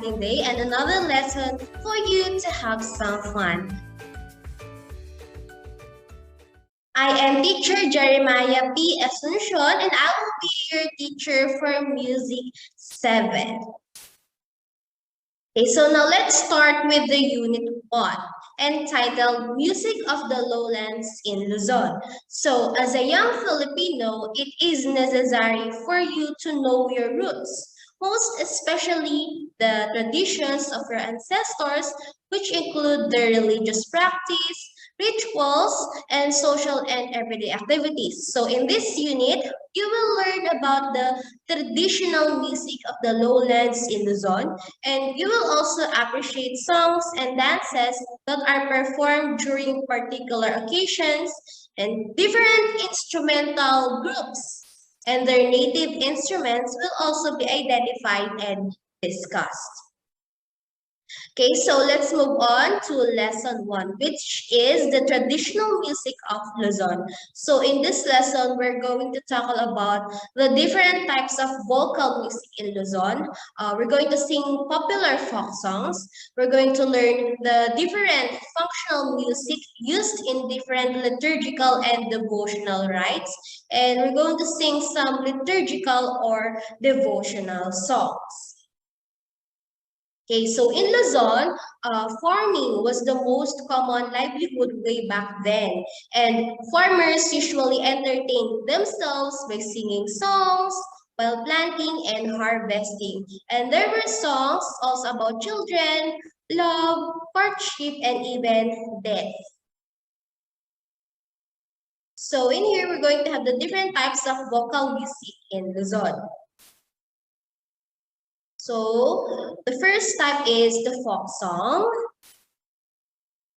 exciting day and another lesson for you to have some fun. I am teacher Jeremiah P. Asuncion and I will be your teacher for Music 7. Okay, so now let's start with the Unit 1 entitled Music of the Lowlands in Luzon. So as a young Filipino, it is necessary for you to know your roots, most especially the traditions of your ancestors, which include their religious practice, rituals, and social and everyday activities. So in this unit, you will learn about the traditional music of the lowlands in Luzon, and you will also appreciate songs and dances that are performed during particular occasions and different instrumental groups and their native instruments will also be identified and discussed. Okay, so let's move on to lesson 1, which is the traditional music of Luzon. So in this lesson, we're going to talk about the different types of vocal music in Luzon. We're going to sing popular folk songs. We're going to learn the different functional music used in different liturgical and devotional rites. And we're going to sing some liturgical or devotional songs. Okay, so in Luzon, farming was the most common livelihood way back then. And farmers usually entertained themselves by singing songs while planting and harvesting. And there were songs also about children, love, courtship, and even death. So in here, we're going to have the different types of vocal music in Luzon. So the first type is the folk song.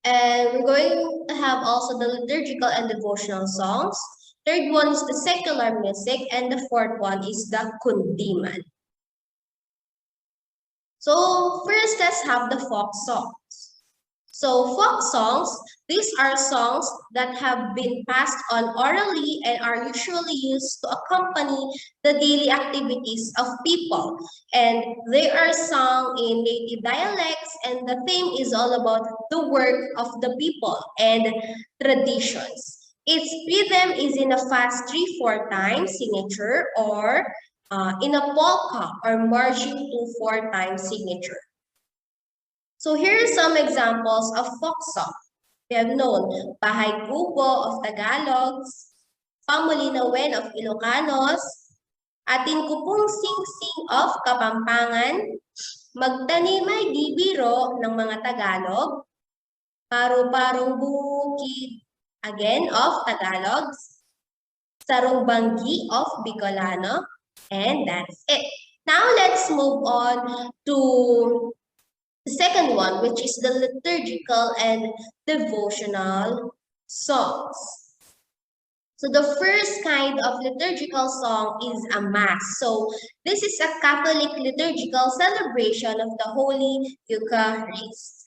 And we're going to have also the liturgical and devotional songs. Third one is the secular music. And the fourth one is the kundiman. So first, let's have the folk songs. So folk songs, these are songs that have been passed on orally and are usually used to accompany the daily activities of people. And they are sung in native dialects and the theme is all about the work of the people and traditions. Its rhythm is in a fast 3/4 time signature or in a polka or marching 2/4 time signature. So here are some examples of folk song. We have known Bahay Kubo of Tagalogs, Pamulinawen of Ilocanos, Atin Kupong Sing-Sing of Kapampangan, Magtanimay Di Biro ng mga Tagalog, Paru-Parong Bukid, again of Tagalogs, Sarong Banggi of Bicolano, and that's it. Now let's move on to the second one, which is the liturgical and devotional songs. So the first kind of liturgical song is a mass. So this is a Catholic liturgical celebration of the Holy Eucharist.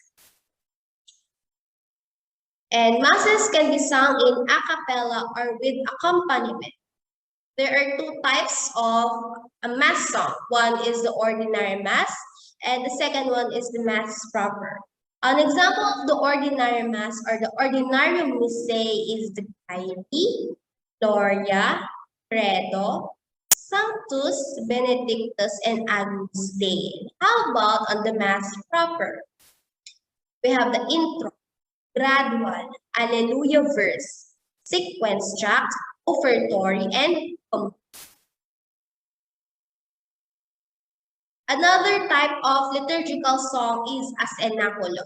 And masses can be sung in a cappella or with accompaniment. There are two types of a mass song. One is the ordinary mass, and the second one is the mass proper. An example of the ordinary mass or the ordinarium missae is the Kyrie, Gloria, Credo, Sanctus, Benedictus, and Agnus Dei. How about on the mass proper? We have the intro, gradual, Alleluia verse, sequence tract, offertory, and another type of liturgical song is a cenaculo.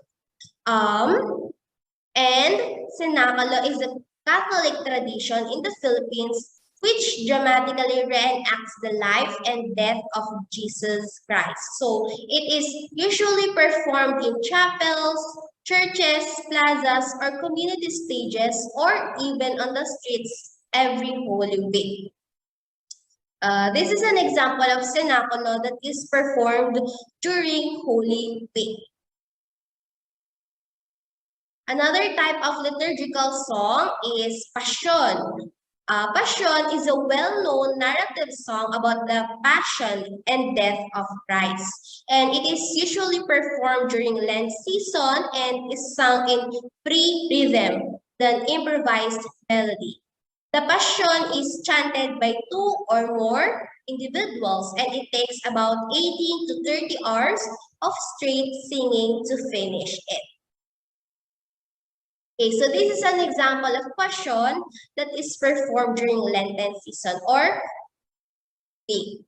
And cenaculo is a Catholic tradition in the Philippines which dramatically reenacts the life and death of Jesus Christ. So it is usually performed in chapels, churches, plazas, or community stages, or even on the streets every Holy Week. This is an example of cenaculo that is performed during Holy Week. Another type of liturgical song is passion. Passion is a well-known narrative song about the passion and death of Christ. And it is usually performed during Lent season and is sung in free rhythm, than improvised melody. The passion is chanted by two or more individuals and it takes about 18 to 30 hours of straight singing to finish it. Okay, so this is an example of passion that is performed during Lenten season or week.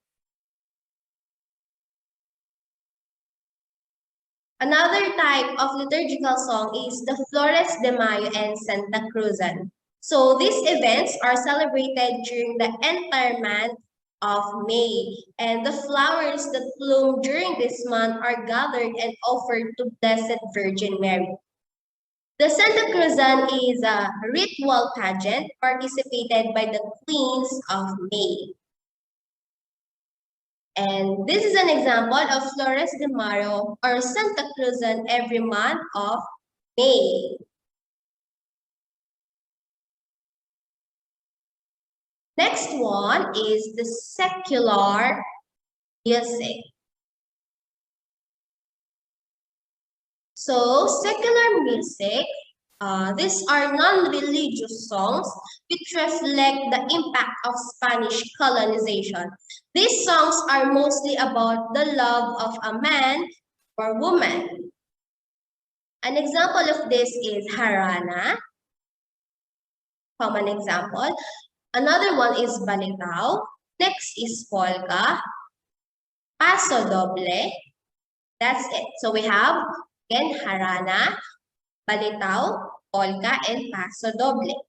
Another type of liturgical song is the Flores de Mayo and Santa Cruzan. So these events are celebrated during the entire month of May, and the flowers that bloom during this month are gathered and offered to Blessed Virgin Mary. The Santa Cruzan is a ritual pageant participated by the Queens of May. And this is an example of Flores de Mayo or Santa Cruzan every month of May. Next one is the secular music. So secular music, these are non-religious songs which reflect the impact of Spanish colonization. These songs are mostly about the love of a man or woman. An example of this is Harana, common example. Another one is Balitao. Next is Polka, Paso Doble. That's it. So we have, again, Harana, Balitao, Polka, and Paso Doble.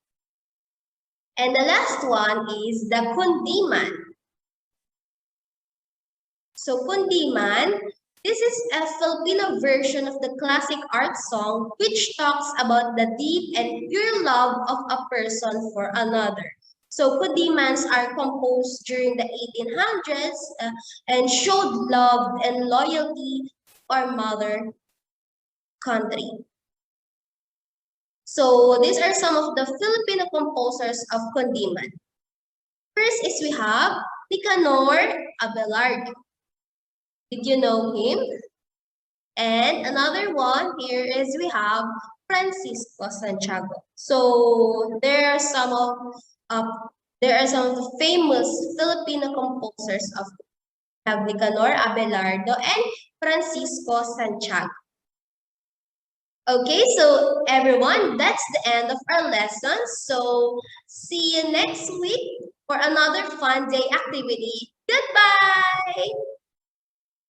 And the last one is the Kundiman. So Kundiman, this is a Filipino version of the classic art song which talks about the deep and pure love of a person for another. So Kundimans are composed during the 1800s and showed love and loyalty to our mother country. So these are some of the Filipino composers of Kundiman. First is we have Nicanor Abelardo. Did you know him? And another one here is we have Francisco Santiago. So there are some of the famous Filipino composers of Nicanor Abelardo and Francisco Santiago. Okay, so everyone, that's the end of our lesson. So see you next week for another fun day activity. Goodbye!